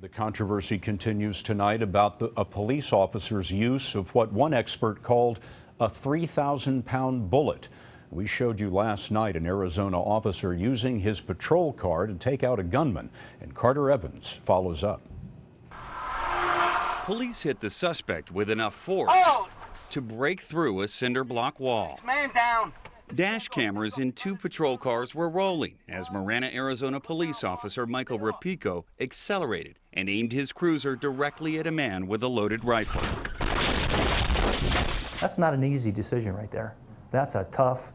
The controversy continues tonight about a police officer's use of what one expert called a 3,000-pound bullet. We showed you last night an Arizona officer using his patrol car to take out a gunman, and Carter Evans follows up. Police hit the suspect with enough force to break through a cinder block wall. Man down. Dash cameras in two patrol cars were rolling as Marana, Arizona police officer Michael Rapiejko accelerated and aimed his cruiser directly at a man with a loaded rifle. That's not an easy decision right there. That's a tough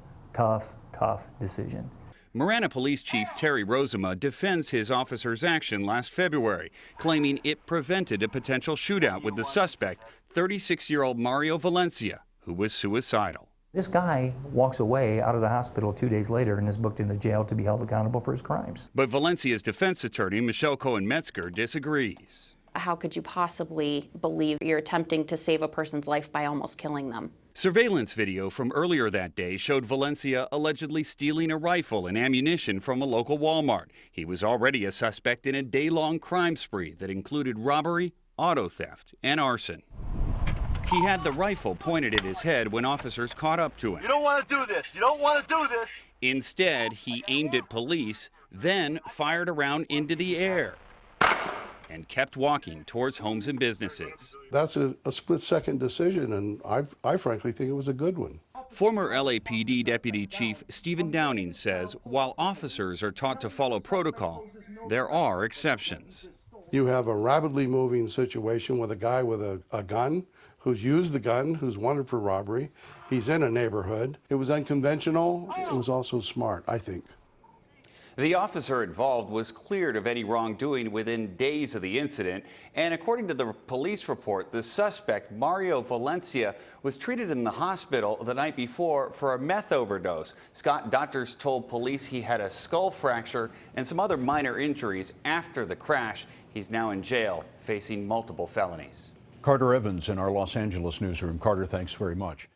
decision. Marana Police Chief Terry Rosema defends his officer's action last February, claiming it prevented a potential shootout with the suspect, 36-year-old Mario Valencia, who was suicidal. This guy walks away out of the hospital 2 days later and is booked into jail to be held accountable for his crimes. But Valencia's defense attorney, Michelle Cohen-Metzger, disagrees. How could you possibly believe you're attempting to save a person's life by almost killing them? Surveillance video from earlier that day showed Valencia allegedly stealing a rifle and ammunition from a local Walmart. He was already a suspect in a day-long crime spree that included robbery, auto theft, and arson. He had the rifle pointed at his head when officers caught up to him. You don't want to do this. You don't want to do this. Instead, he aimed at police, then fired around into the air and kept walking towards homes and businesses. That's a split-second decision, and I frankly think it was a good one. Former LAPD Deputy Chief Stephen Downing says while officers are taught to follow protocol, there are exceptions. You have a rapidly moving situation with a guy with a gun, who's used the gun, who's wanted for robbery. He's in a neighborhood. It was unconventional. It was also smart, I think. The officer involved was cleared of any wrongdoing within days of the incident. And according to the police report, the suspect, Mario Valencia, was treated in the hospital the night before for a meth overdose. Doctors told police he had a skull fracture and some other minor injuries after the crash. He's now in jail, facing multiple felonies. Carter Evans in our Los Angeles newsroom. Carter, thanks very much.